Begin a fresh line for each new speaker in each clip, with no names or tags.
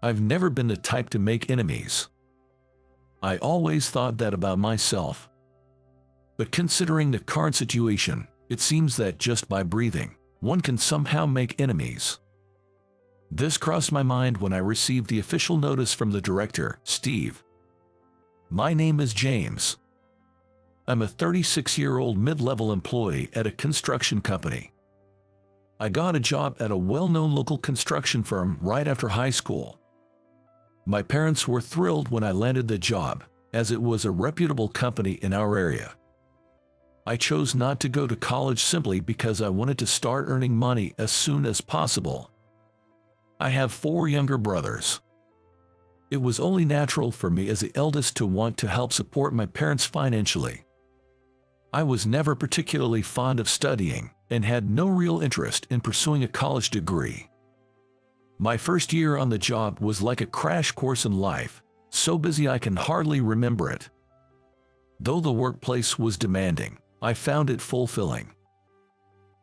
I've never been the type to make enemies. I always thought that about myself. But considering the current situation, it seems that just by breathing, one can somehow make enemies. This crossed my mind when I received the official notice from the director, Steve. My name is James. I'm a 36-year-old mid-level employee at a construction company. I got a job at a well-known local construction firm right after high school. My parents were thrilled when I landed the job, as it was a reputable company in our area. I chose not to go to college simply because I wanted to start earning money as soon as possible. I have 4 younger brothers. It was only natural for me as the eldest to want to help support my parents financially. I was never particularly fond of studying and had no real interest in pursuing a college degree. My first year on the job was like a crash course in life, so busy I can hardly remember it. Though the workplace was demanding, I found it fulfilling.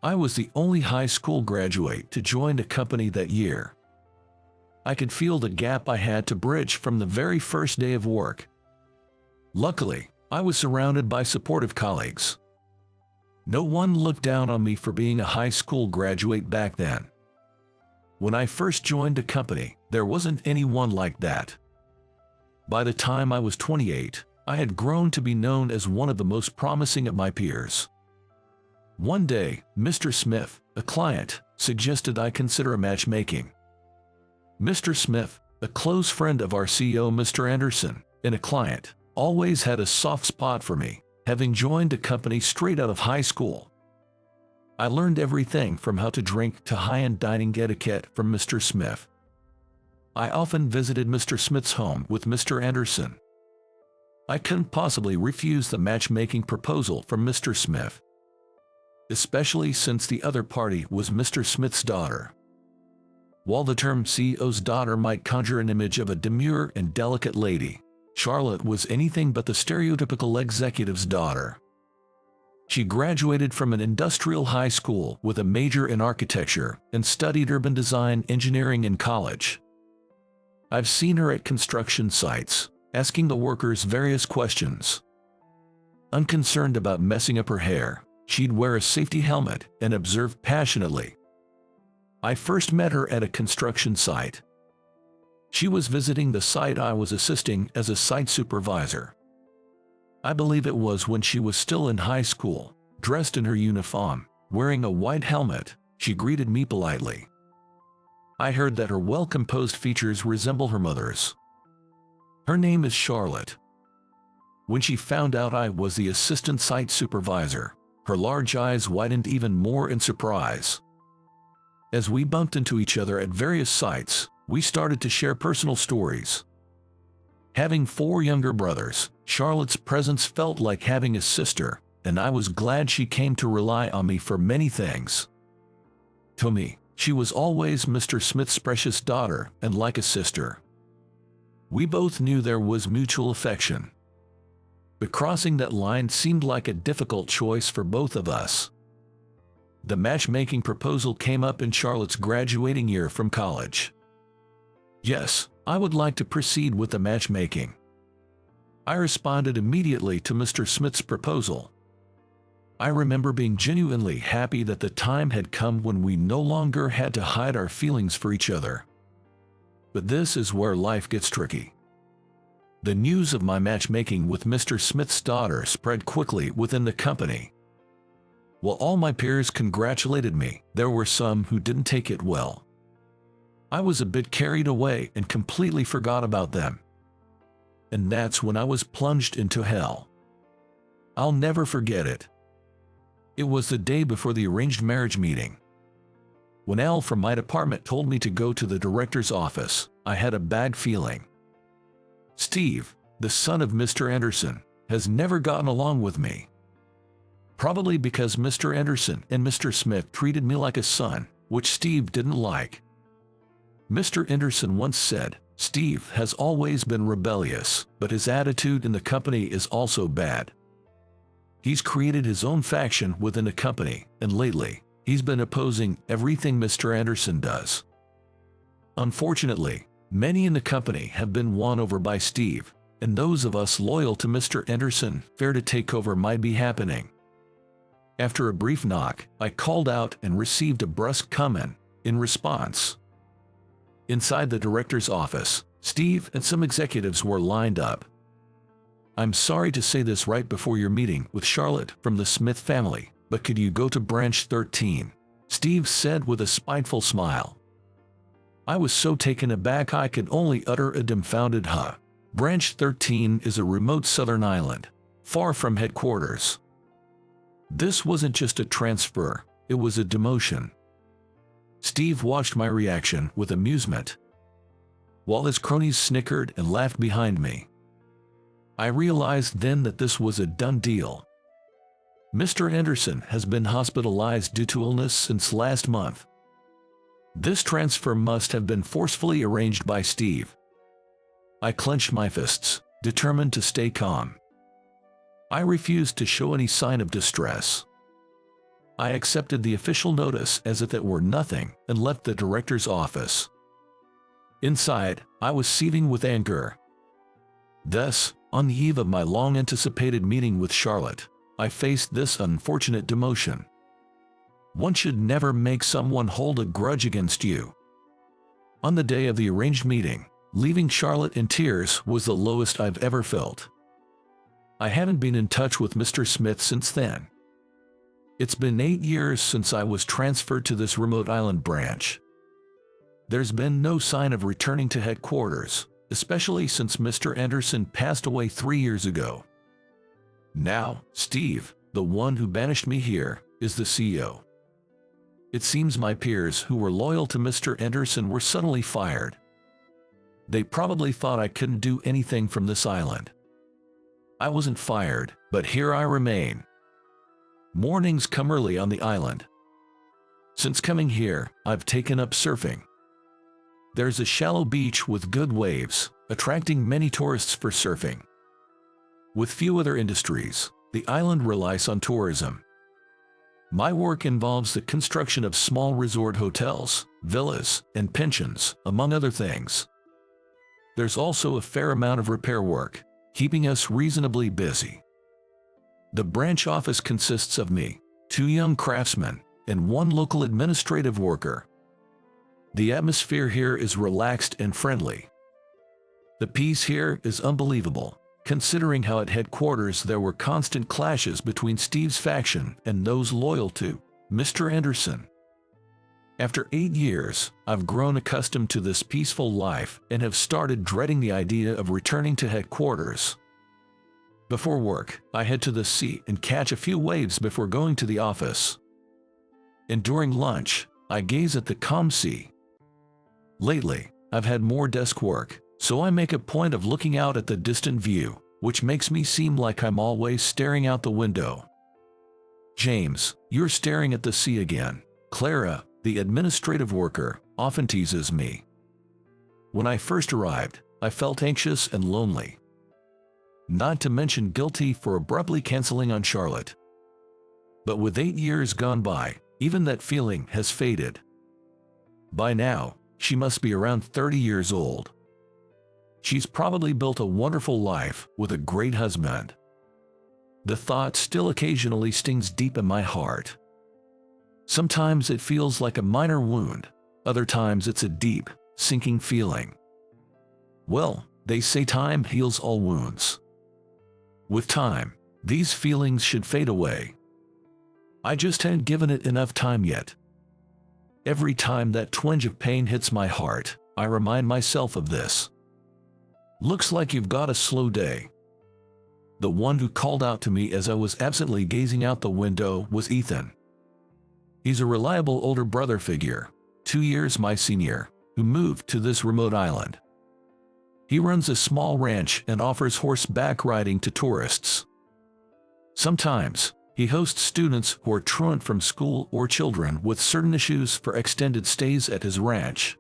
I was the only high school graduate to join the company that year. I could feel the gap I had to bridge from the very first day of work. Luckily, I was surrounded by supportive colleagues. No one looked down on me for being a high school graduate back then. When I first joined the company, there wasn't anyone like that. By the time I was 28, I had grown to be known as one of the most promising of my peers. One day, Mr. Smith, a client, suggested I consider a matchmaking. Mr. Smith, a close friend of our CEO Mr. Anderson, and a client, always had a soft spot for me, having joined the company straight out of high school. I learned everything from how to drink to high-end dining etiquette from Mr. Smith. I often visited Mr. Smith's home with Mr. Anderson. I couldn't possibly refuse the matchmaking proposal from Mr. Smith, especially since the other party was Mr. Smith's daughter. While the term CEO's daughter might conjure an image of a demure and delicate lady, Charlotte was anything but the stereotypical executive's daughter. She graduated from an industrial high school with a major in architecture and studied urban design engineering in college. I've seen her at construction sites, asking the workers various questions. Unconcerned about messing up her hair, she'd wear a safety helmet and observe passionately. I first met her at a construction site. She was visiting the site I was assisting as a site supervisor. I believe it was when she was still in high school, dressed in her uniform, wearing a white helmet. She greeted me politely. I heard that her well-composed features resemble her mother's. Her name is Charlotte. When she found out I was the assistant site supervisor, her large eyes widened even more in surprise. As we bumped into each other at various sites, we started to share personal stories. Having 4 younger brothers, Charlotte's presence felt like having a sister, and I was glad she came to rely on me for many things. To me, she was always Mr. Smith's precious daughter and like a sister. We both knew there was mutual affection. But crossing that line seemed like a difficult choice for both of us. The matchmaking proposal came up in Charlotte's graduating year from college. Yes, I would like to proceed with the matchmaking. I responded immediately to Mr. Smith's proposal. I remember being genuinely happy that the time had come when we no longer had to hide our feelings for each other. But this is where life gets tricky. The news of my matchmaking with Mr. Smith's daughter spread quickly within the company. While all my peers congratulated me, there were some who didn't take it well. I was a bit carried away and completely forgot about them. And that's when I was plunged into hell. I'll never forget it. It was the day before the arranged marriage meeting. When Al from my department told me to go to the director's office, I had a bad feeling. Steve, the son of Mr. Anderson, has never gotten along with me. Probably because Mr. Anderson and Mr. Smith treated me like a son, which Steve didn't like. Mr. Anderson once said, "Steve has always been rebellious, but his attitude in the company is also bad. He's created his own faction within the company, and lately, he's been opposing everything Mr. Anderson does." Unfortunately, Many in the company have been won over by Steve, and those of us loyal to Mr. Anderson fear to take over might be happening. After a brief knock, I called out and received a brusque comment in response. Inside the director's office, Steve and some executives were lined up. "I'm sorry to say this right before your meeting with Charlotte from the Smith family, but could you go to branch 13? Steve said with a spiteful smile. I was so taken aback I could only utter a dumbfounded huh. Branch 13 is a remote southern island, far from headquarters. This wasn't just a transfer, it was a demotion. Steve watched my reaction with amusement, while his cronies snickered and laughed behind me. I realized then that this was a done deal. Mr. Anderson has been hospitalized due to illness since last month. This transfer must have been forcefully arranged by Steve. I clenched my fists, determined to stay calm. I refused to show any sign of distress. I accepted the official notice as if it were nothing and left the director's office. Inside, I was seething with anger. Thus, on the eve of my long-anticipated meeting with Charlotte, I faced this unfortunate demotion. One should never make someone hold a grudge against you. On the day of the arranged meeting, leaving Charlotte in tears was the lowest I've ever felt. I haven't been in touch with Mr. Smith since then. It's been 8 years since I was transferred to this remote island branch. There's been no sign of returning to headquarters, especially since Mr. Anderson passed away 3 years ago. Now, Steve, the one who banished me here, is the CEO. It seems my peers who were loyal to Mr. Anderson were suddenly fired. They probably thought I couldn't do anything from this island. I wasn't fired, but here I remain. Mornings come early on the island. Since coming here, I've taken up surfing. There's a shallow beach with good waves, attracting many tourists for surfing. With few other industries, the island relies on tourism. My work involves the construction of small resort hotels, villas, and pensions, among other things. There's also a fair amount of repair work, keeping us reasonably busy. The branch office consists of me, 2 young craftsmen, and 1 local administrative worker. The atmosphere here is relaxed and friendly. The peace here is unbelievable, considering how at headquarters there were constant clashes between Steve's faction and those loyal to Mr. Anderson. After 8 years, I've grown accustomed to this peaceful life and have started dreading the idea of returning to headquarters. Before work, I head to the sea and catch a few waves before going to the office. And during lunch, I gaze at the calm sea. Lately, I've had more desk work, so I make a point of looking out at the distant view, which makes me seem like I'm always staring out the window. James, you're staring at the sea again. Clara, the administrative worker, often teases me. When I first arrived, I felt anxious and lonely. Not to mention guilty for abruptly canceling on Charlotte. But with 8 years gone by, even that feeling has faded. By now, she must be around 30 years old. She's probably built a wonderful life with a great husband. The thought still occasionally stings deep in my heart. Sometimes it feels like a minor wound, other times it's a deep, sinking feeling. Well, they say time heals all wounds. With time, these feelings should fade away. I just haven't given it enough time yet. Every time that twinge of pain hits my heart, I remind myself of this. Looks like you've got a slow day. The one who called out to me as I was absently gazing out the window was Ethan. He's a reliable older brother figure, 2 years my senior, who moved to this remote island. He runs a small ranch and offers horseback riding to tourists. Sometimes, he hosts students who are truant from school or children with certain issues for extended stays at his ranch.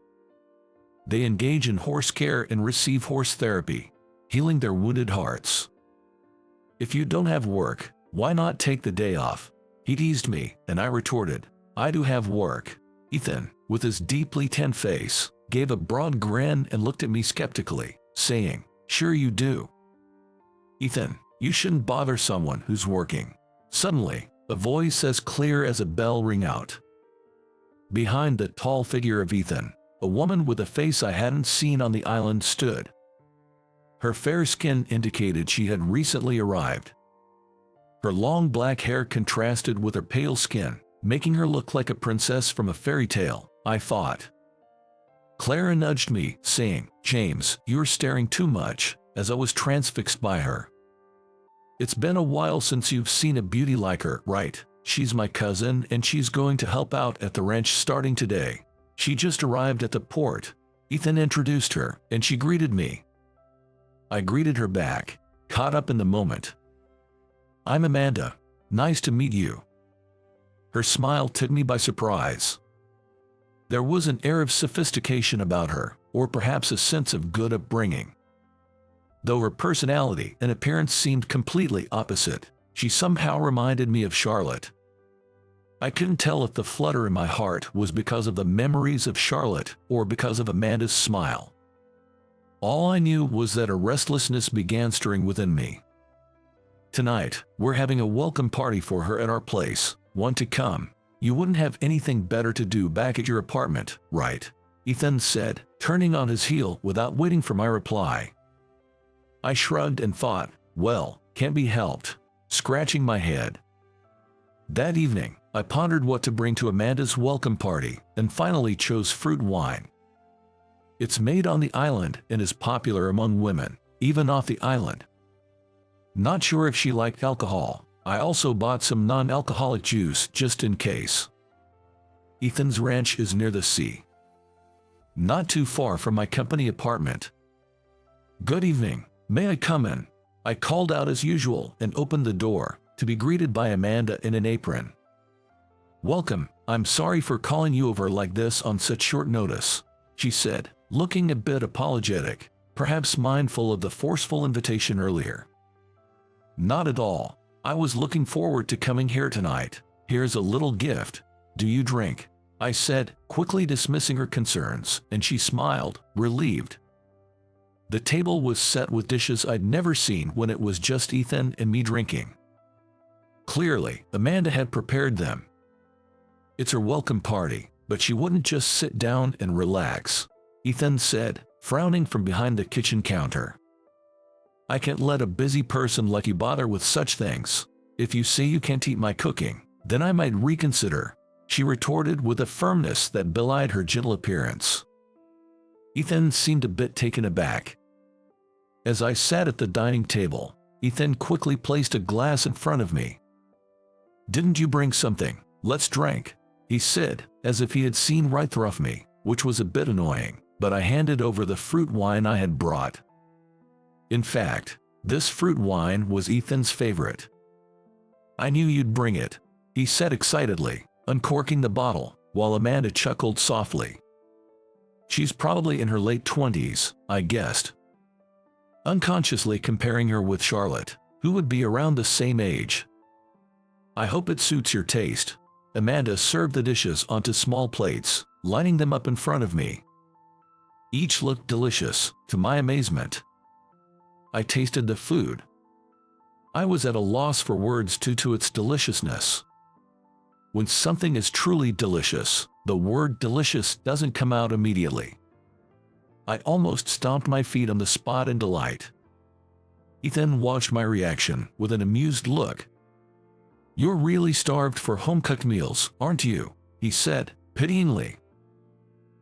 They engage in horse care and receive horse therapy, healing their wounded hearts. If you don't have work, why not take the day off? He teased me, and I retorted, I do have work. Ethan, with his deeply tanned face, gave a broad grin and looked at me skeptically, saying, "Sure you do. Ethan, you shouldn't bother someone who's working." Suddenly, a voice as clear as a bell rang out. Behind the tall figure of Ethan, a woman with a face I hadn't seen on the island stood. Her fair skin indicated she had recently arrived. Her long black hair contrasted with her pale skin, making her look like a princess from a fairy tale, I thought. Clara nudged me, saying, "James, you're staring too much," as I was transfixed by her. "It's been a while since you've seen a beauty like her, right? She's my cousin and she's going to help out at the ranch starting today. She just arrived at the port." Ethan introduced her, and she greeted me. I greeted her back, caught up in the moment. "I'm Amanda. Nice to meet you." Her smile took me by surprise. There was an air of sophistication about her, or perhaps a sense of good upbringing. Though her personality and appearance seemed completely opposite, she somehow reminded me of Charlotte. I couldn't tell if the flutter in my heart was because of the memories of Charlotte or because of Amanda's smile. All I knew was that a restlessness began stirring within me. "Tonight, we're having a welcome party for her at our place. Want to come? You wouldn't have anything better to do back at your apartment, right?" Ethan said, turning on his heel without waiting for my reply. I shrugged and thought, well, can't be helped, scratching my head. That evening, I pondered what to bring to Amanda's welcome party and finally chose fruit wine. It's made on the island and is popular among women, even off the island. Not sure if she liked alcohol. I also bought some non-alcoholic juice just in case. Ethan's ranch is near the sea, not too far from my company apartment. "Good evening. May I come in?" I called out as usual and opened the door, to be greeted by Amanda in an apron. "Welcome. I'm sorry for calling you over like this on such short notice," she said, looking a bit apologetic, perhaps mindful of the forceful invitation earlier. "Not at all. I was looking forward to coming here tonight. Here's a little gift. Do you drink?" I said, quickly dismissing her concerns, and she smiled, relieved. The table was set with dishes I'd never seen when it was just Ethan and me drinking. Clearly, Amanda had prepared them. It's her welcome party, but she wouldn't just sit down and relax, Ethan said, frowning from behind the kitchen counter. "I can't let a busy person like you bother with such things. If you say you can't eat my cooking, then I might reconsider," she retorted with a firmness that belied her gentle appearance. Ethan seemed a bit taken aback. As I sat at the dining table, Ethan quickly placed a glass in front of me. "Didn't you bring something? Let's drink," he said, as if he had seen right through me, which was a bit annoying, but I handed over the fruit wine I had brought. In fact, this fruit wine was Ethan's favorite. "I knew you'd bring it," he said excitedly, uncorking the bottle, while Amanda chuckled softly. "She's probably in her late 20s, I guessed," unconsciously comparing her with Charlotte, who would be around the same age. "I hope it suits your taste." Amanda served the dishes onto small plates, lining them up in front of me. Each looked delicious, to my amazement. I tasted the food. I was at a loss for words due to its deliciousness. When something is truly delicious, the word delicious doesn't come out immediately. I almost stomped my feet on the spot in delight. Ethan watched my reaction with an amused look. "You're really starved for home-cooked meals, aren't you?" he said, pityingly.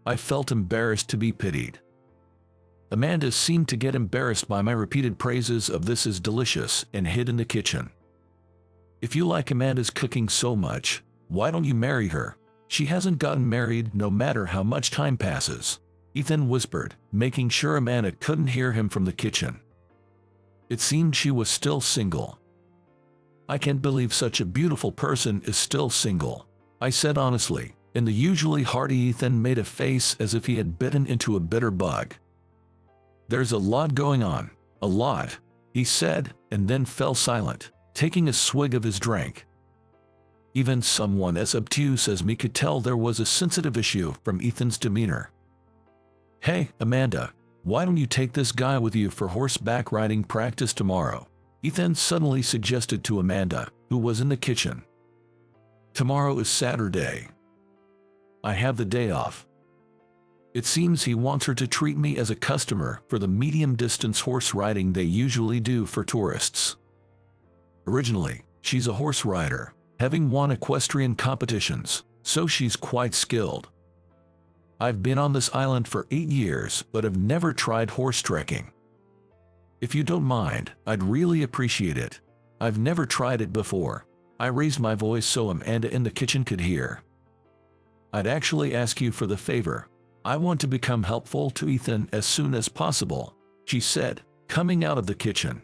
I felt embarrassed to be pitied. Amanda seemed to get embarrassed by my repeated praises of "this is delicious" and hid in the kitchen. "If you like Amanda's cooking so much, why don't you marry her? She hasn't gotten married no matter how much time passes," Ethan whispered, making sure Amanda couldn't hear him from the kitchen. It seemed she was still single. "I can't believe such a beautiful person is still single," I said honestly, and the usually hearty Ethan made a face as if he had bitten into a bitter bug. "There's a lot going on, a lot," he said, and then fell silent, taking a swig of his drink. Even someone as obtuse as me could tell there was a sensitive issue from Ethan's demeanor. "Hey, Amanda, why don't you take this guy with you for horseback riding practice tomorrow?" Ethan suddenly suggested to Amanda, who was in the kitchen. "Tomorrow is Saturday. I have the day off. It seems he wants her to treat me as a customer for the medium-distance horse riding they usually do for tourists. Originally, she's a horse rider, having won equestrian competitions, so she's quite skilled. I've been on this island for 8 years, but have never tried horse trekking. If you don't mind, I'd really appreciate it. I've never tried it before." I raised my voice so Amanda in the kitchen could hear. "I'd actually ask you for the favor. I want to become helpful to Ethan as soon as possible," she said, coming out of the kitchen.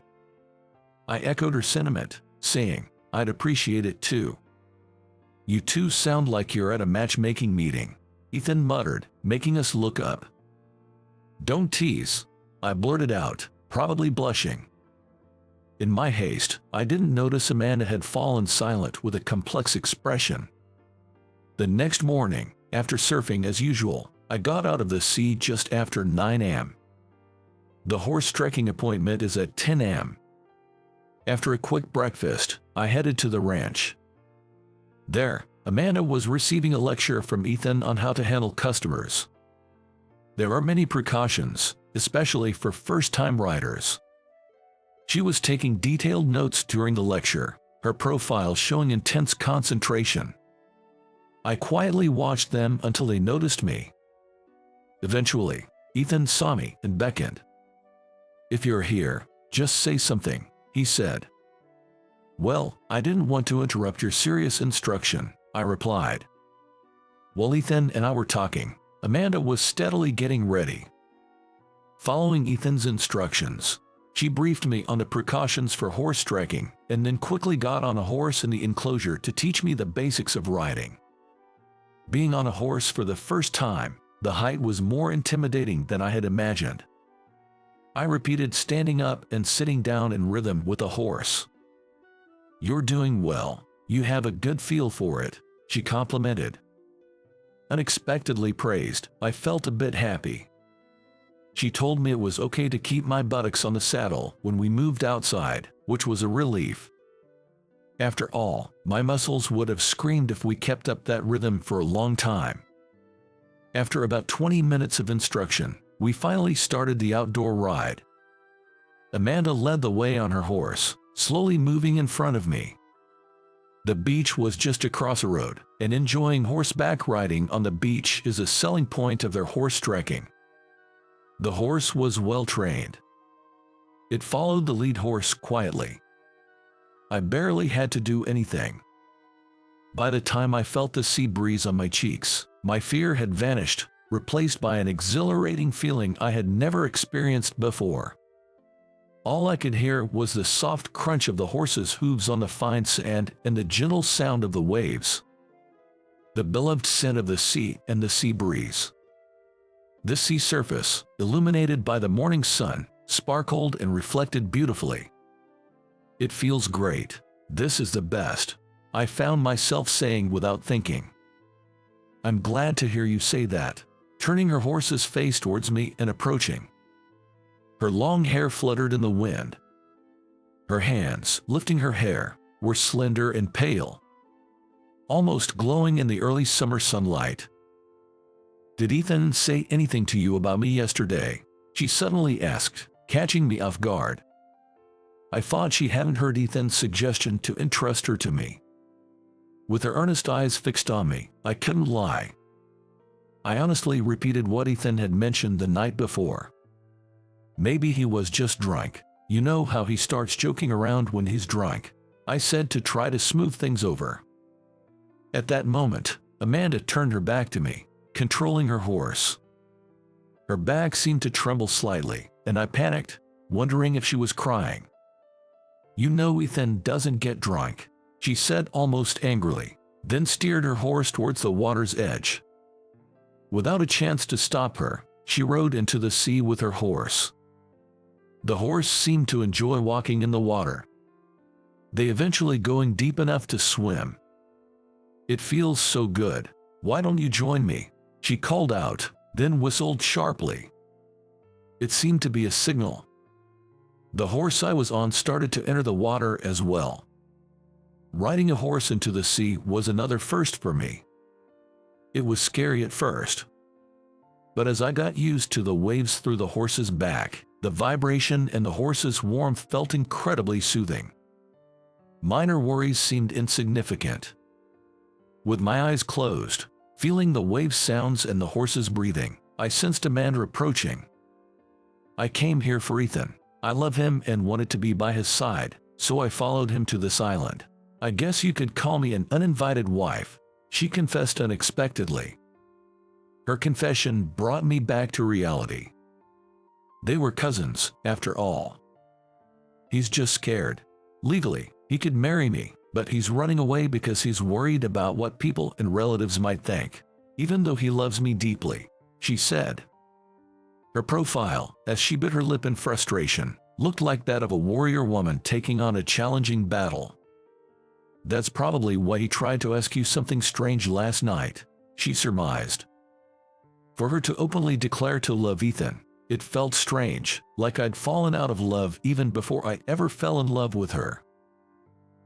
I echoed her sentiment, saying, "I'd appreciate it too." "You two sound like you're at a matchmaking meeting," Ethan muttered, making us look up. "Don't tease," I blurted out, probably blushing. In my haste, I didn't notice Amanda had fallen silent with a complex expression. The next morning, after surfing as usual, I got out of the sea just after 9 a.m. The horse trekking appointment is at 10 a.m. After a quick breakfast, I headed to the ranch. There, Amanda was receiving a lecture from Ethan on how to handle customers. There are many precautions, especially for first-time riders. She was taking detailed notes during the lecture, her profile showing intense concentration. I quietly watched them until they noticed me. Eventually, Ethan saw me and beckoned. "If you're here, just say something," he said. "Well, I didn't want to interrupt your serious instruction," I replied. While Ethan and I were talking, Amanda was steadily getting ready. Following Ethan's instructions, she briefed me on the precautions for horse trekking and then quickly got on a horse in the enclosure to teach me the basics of riding. Being on a horse for the first time, the height was more intimidating than I had imagined. I repeated standing up and sitting down in rhythm with a horse. "You're doing well. You have a good feel for it," she complimented. Unexpectedly praised, I felt a bit happy. She told me it was okay to keep my buttocks on the saddle when we moved outside, which was a relief. After all, my muscles would have screamed if we kept up that rhythm for a long time. After about 20 minutes of instruction, we finally started the outdoor ride. Amanda led the way on her horse, slowly moving in front of me. The beach was just across a road, and enjoying horseback riding on the beach is a selling point of their horse trekking. The horse was well trained. It followed the lead horse quietly. I barely had to do anything. By the time I felt the sea breeze on my cheeks, my fear had vanished, replaced by an exhilarating feeling I had never experienced before. All I could hear was the soft crunch of the horse's hooves on the fine sand and the gentle sound of the waves. The beloved scent of the sea and the sea breeze. The sea surface, illuminated by the morning sun, sparkled and reflected beautifully. "It feels great. This is the best," I found myself saying without thinking. "I'm glad to hear you say that," turning her horse's face towards me and approaching. Her long hair fluttered in the wind. Her hands, lifting her hair, were slender and pale, almost glowing in the early summer sunlight. "Did Ethan say anything to you about me yesterday?" she suddenly asked, catching me off guard. I thought she hadn't heard Ethan's suggestion to entrust her to me. With her earnest eyes fixed on me, I couldn't lie. I honestly repeated what Ethan had mentioned the night before. "Maybe he was just drunk. You know how he starts joking around when he's drunk," I said to try to smooth things over. At that moment, Amanda turned her back to me, controlling her horse. Her back seemed to tremble slightly, and I panicked, wondering if she was crying. "You know Ethan doesn't get drunk," she said almost angrily, then steered her horse towards the water's edge. Without a chance to stop her, she rode into the sea with her horse. The horse seemed to enjoy walking in the water, they eventually going deep enough to swim. "It feels so good. Why don't you join me?" she called out, then whistled sharply. It seemed to be a signal. The horse I was on started to enter the water as well. Riding a horse into the sea was another first for me. It was scary at first. But as I got used to the waves through the horse's back, the vibration and the horse's warmth felt incredibly soothing. Minor worries seemed insignificant. With my eyes closed, feeling the wave sounds and the horse's breathing, I sensed Amanda approaching. I came here for Ethan. I love him and wanted to be by his side, so I followed him to this island. I guess you could call me an uninvited wife, she confessed unexpectedly. Her confession brought me back to reality. They were cousins, after all. He's just scared. Legally, he could marry me, but he's running away because he's worried about what people and relatives might think, even though he loves me deeply, she said. Her profile, as she bit her lip in frustration, looked like that of a warrior woman taking on a challenging battle. That's probably why he tried to ask you something strange last night, she surmised. For her to openly declare to love Ethan, it felt strange, like I'd fallen out of love even before I ever fell in love with her.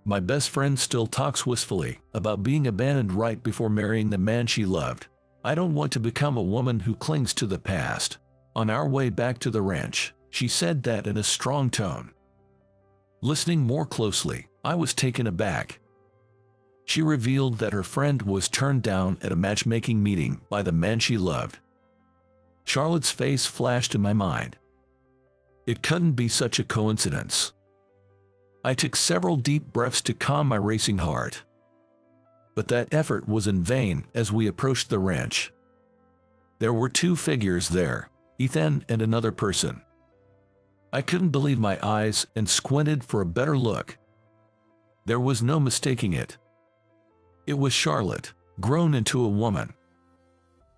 My best friend still talks wistfully about being abandoned right before marrying the man she loved. I don't want to become a woman who clings to the past. On our way back to the ranch, she said that in a strong tone. Listening more closely, I was taken aback. She revealed that her friend was turned down at a matchmaking meeting by the man she loved. Charlotte's face flashed in my mind. It couldn't be such a coincidence. I took several deep breaths to calm my racing heart. But that effort was in vain as we approached the ranch. There were two figures there, Ethan and another person. I couldn't believe my eyes and squinted for a better look. There was no mistaking it. It was Charlotte, grown into a woman.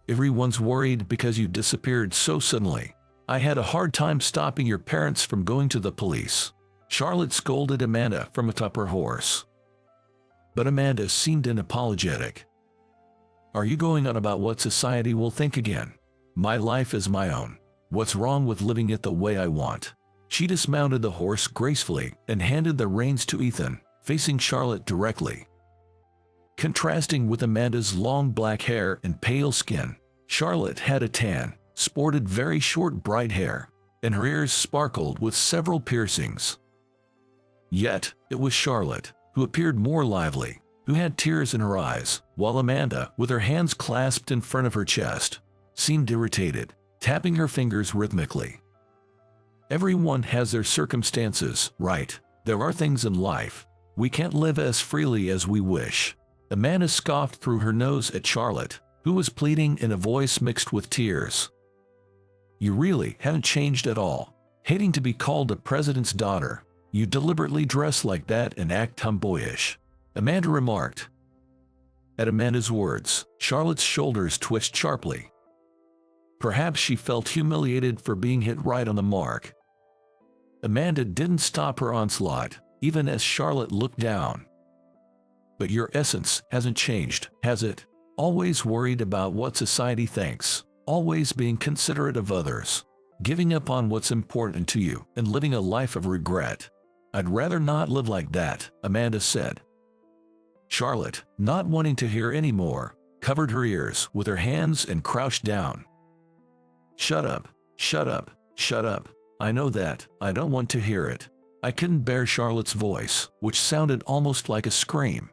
Everyone's worried because you disappeared so suddenly. I had a hard time stopping your parents from going to the police. Charlotte scolded Amanda from atop her horse. But Amanda seemed unapologetic. Are you going on about what society will think again? My life is my own. What's wrong with living it the way I want? She dismounted the horse gracefully and handed the reins to Ethan, facing Charlotte directly. Contrasting with Amanda's long black hair and pale skin, Charlotte had a tan, sported very short bright hair, and her ears sparkled with several piercings. Yet, it was Charlotte, who appeared more lively, who had tears in her eyes, while Amanda, with her hands clasped in front of her chest, seemed irritated, tapping her fingers rhythmically. Everyone has their circumstances, right? There are things in life. We can't live as freely as we wish. Amanda scoffed through her nose at Charlotte, who was pleading in a voice mixed with tears. You really haven't changed at all. Hating to be called the president's daughter, you deliberately dress like that and act tomboyish, Amanda remarked. At Amanda's words, Charlotte's shoulders twitched sharply. Perhaps she felt humiliated for being hit right on the mark. Amanda didn't stop her onslaught, even as Charlotte looked down. But your essence hasn't changed, has it? Always worried about what society thinks, always being considerate of others, giving up on what's important to you, and living a life of regret. I'd rather not live like that, Amanda said. Charlotte, not wanting to hear any more, covered her ears with her hands and crouched down. Shut up, shut up, shut up. I know that, I don't want to hear it. I couldn't bear Charlotte's voice, which sounded almost like a scream.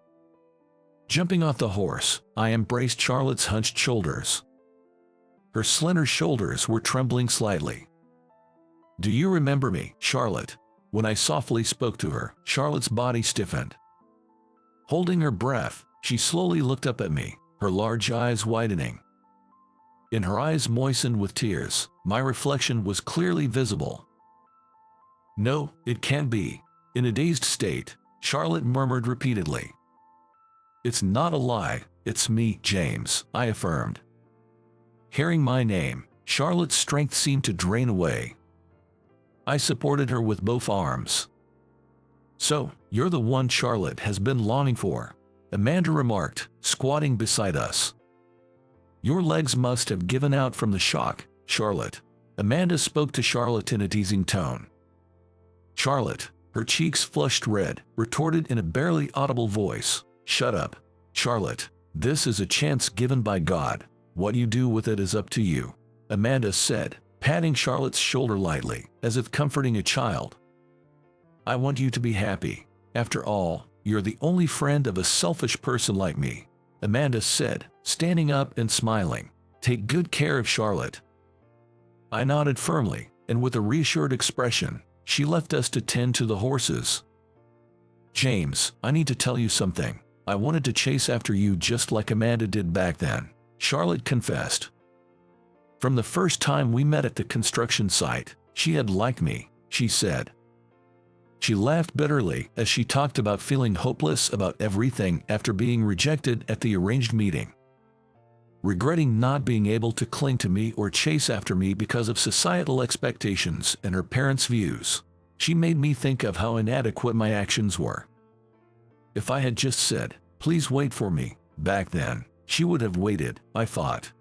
Jumping off the horse, I embraced Charlotte's hunched shoulders. Her slender shoulders were trembling slightly. Do you remember me, Charlotte? When I softly spoke to her, Charlotte's body stiffened. Holding her breath, she slowly looked up at me, her large eyes widening. In her eyes moistened with tears, my reflection was clearly visible. No, it can't be. In a dazed state, Charlotte murmured repeatedly. It's not a lie, it's me, James, I affirmed. Hearing my name, Charlotte's strength seemed to drain away. I supported her with both arms. So, you're the one Charlotte has been longing for, Amanda remarked, squatting beside us. Your legs must have given out from the shock, Charlotte. Amanda spoke to Charlotte in a teasing tone. Charlotte, her cheeks flushed red, retorted in a barely audible voice, "Shut up, Charlotte. This is a chance given by God. What you do with it is up to you," Amanda said, patting Charlotte's shoulder lightly, as if comforting a child. "I want you to be happy. After all, you're the only friend of a selfish person like me," Amanda said, standing up and smiling. "Take good care of Charlotte." I nodded firmly, and with a reassured expression, she left us to tend to the horses. "James, I need to tell you something. I wanted to chase after you just like Amanda did back then," Charlotte confessed. "From the first time we met at the construction site, she had liked me," she said. She laughed bitterly as she talked about feeling hopeless about everything after being rejected at the arranged meeting. Regretting not being able to cling to me or chase after me because of societal expectations and her parents' views. She made me think of how inadequate my actions were. If I had just said, "Please wait for me," back then, she would have waited, I thought.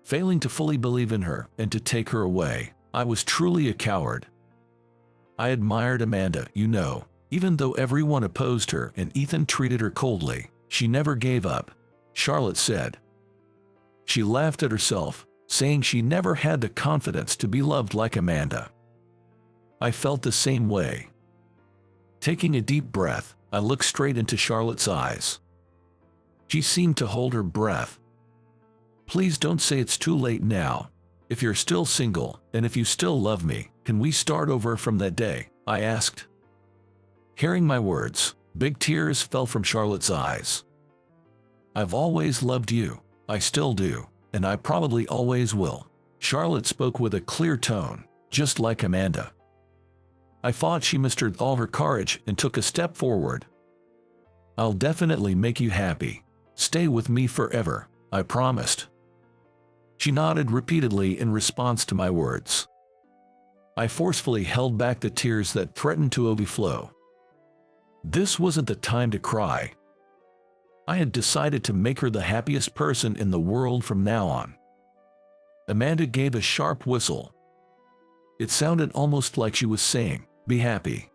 Failing to fully believe in her and to take her away, I was truly a coward. I admired Amanda, you know, even though everyone opposed her and Ethan treated her coldly. She never gave up, Charlotte said. She laughed at herself, saying she never had the confidence to be loved like Amanda. I felt the same way. Taking a deep breath, I looked straight into Charlotte's eyes. She seemed to hold her breath. "Please don't say it's too late now. If you're still single, and if you still love me, can we start over from that day?" I asked. Hearing my words, big tears fell from Charlotte's eyes. "I've always loved you. I still do, and I probably always will," Charlotte spoke with a clear tone, just like Amanda. I thought she mustered all her courage and took a step forward. "I'll definitely make you happy. Stay with me forever," I promised. She nodded repeatedly in response to my words. I forcefully held back the tears that threatened to overflow. This wasn't the time to cry. I had decided to make her the happiest person in the world from now on. Amanda gave a sharp whistle. It sounded almost like she was saying, "Be happy."